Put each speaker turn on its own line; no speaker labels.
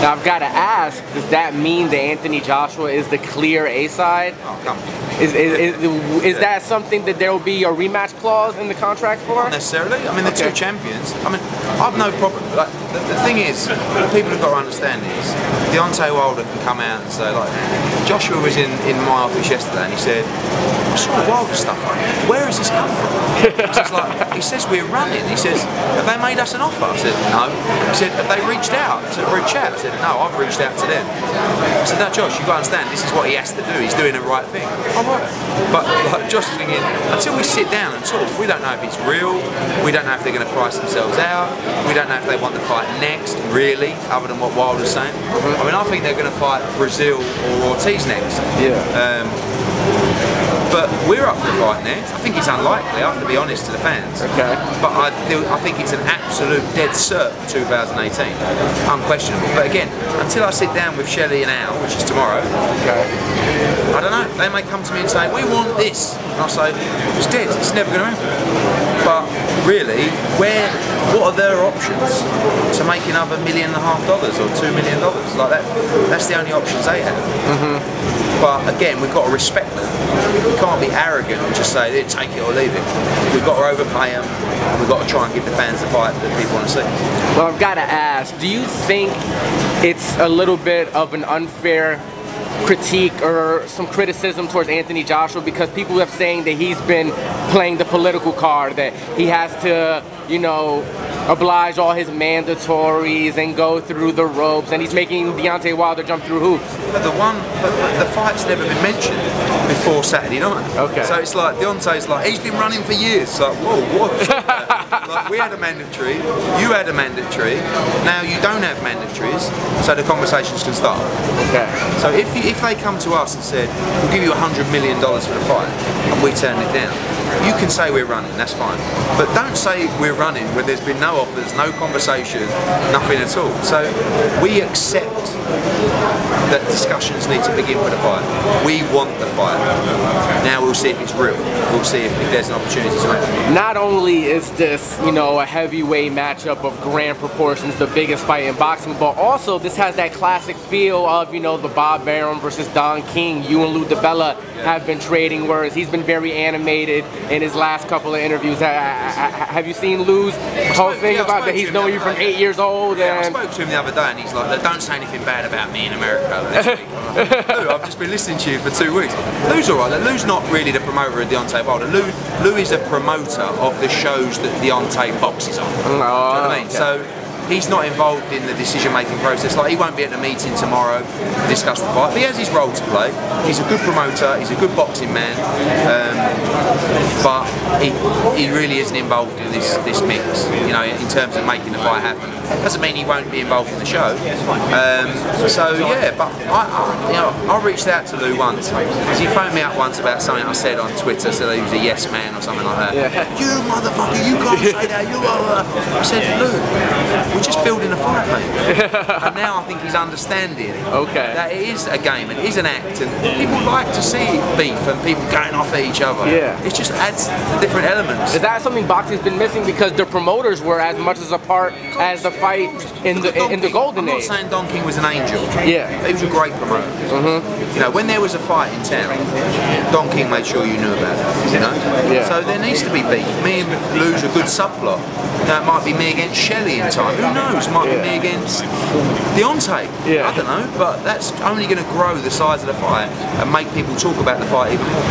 Now I've got to ask, does that mean that Anthony Joshua is the clear A side?
Oh, come on.
Is that something that there will be a rematch clause in the contract for?
Not necessarily. I mean, the two champions. I mean, I've no problem. Like, the thing is, what people have got to understand is, Deontay Wilder can come out and say, like, Joshua was in my office yesterday and he said, I saw Wilder stuff. Where has this come from? He says we're running. He says, have they made us an offer? I said, no. He said, have they reached out to reach out? I said, no, I've reached out to them. I said, no, Josh, you've got to understand, this is what he has to do. He's doing the right thing. But like, Josh is thinking, until we sit down and talk, we don't know if it's real, we don't know if they're going to price themselves out, we don't know if they want to fight next, really, other than what Wilder's saying. I mean, I think they're going to fight Brazil or Ortiz next.
Yeah.
But we're up for the fight next. I think it's unlikely, I have to be honest to the fans.
Okay.
But I think it's an absolute dead cert for 2018. Unquestionable. But again, until I sit down with Shelley and Al, which is tomorrow, I don't know. They may come to me and say, we want this. And I'll say, it's dead. It's never going to happen. But really, what are their options to make another $1.5 million or $2 million? Like that, that's the only options they have. But again, we've got to respect them. We can't be arrogant and just say, take it or leave it. We've got to overpay them, and we've got to try and give the fans the fight that people want to see.
Well, I've got to ask, do you think it's a little bit of an unfair critique or some criticism towards Anthony Joshua because people have saying that he's been playing the political card, that he has to, you know, oblige all his mandatories and go through the ropes, and he's making Deontay Wilder jump through hoops.
But the fight's never been mentioned before Saturday night.
Okay.
So it's like Deontay's like, he's been running for years. It's like, whoa, what? Like, we had a mandatory, you had a mandatory, now you don't have mandatories, so the conversations can start.
Okay.
So if they come to us and said, we'll give you $100 million for the fight, and we turn it down, you can say we're running, that's fine. But don't say we're running when there's been no offers, no conversation, nothing at all. So we accept that discussions need to begin with the fight. We want the fight. Now we'll see if it's real. We'll see if there's an opportunity to make it.
Not only is this, you know, a heavyweight matchup of grand proportions, the biggest fight in boxing, but also this has that classic feel of, you know, the Bob Arum versus Don King. You and Lou DiBella have been trading words. He's been very animated in his last couple of interviews. Have you seen Lou's whole thing about that he's known you from 8 years old?
Yeah, I spoke to him the other day and he's like, don't say anything bad about me in America this week. Like, Lou, I've just been listening to you for 2 weeks. Lou's alright. Lou's not really the promoter of Deontay Wilder. Lou is a promoter of the shows that Deontay boxes on. Do you know what I mean?
Okay.
So he's not involved in the decision-making process. Like, he won't be at the meeting tomorrow to discuss the fight. But he has his role to play. He's a good promoter. He's a good boxing man. But he really isn't involved in this mix. You know, in terms of making the fight happen. Doesn't mean he won't be involved in the show. So yeah, but I reached out to Lou once because he phoned me up once about something I said on Twitter. So he was a yes man or something like that. Yeah. You motherfucker, you can't say that. You are. I said, Lou, we're just building a fight, mate. And now I think he's understanding that it is a game and it is an act, and people like to see beef and people going off at each other.
Yeah.
It just adds different elements.
Is that something boxing's been missing because the promoters were as much as a part as the fight in the golden age?
I'm not saying Don King was an angel.
Yeah.
He was a great promoter. You know, when there was a fight in town, Don King made sure you knew about it. You know?
Yeah.
So there needs to be beef. Me and Lou's a good subplot. You know, it might be me against Shelley in time. Who knows? It might be me against Deontay.
Yeah.
I don't know. But that's only going to grow the size of the fight and make people talk about the fight even more.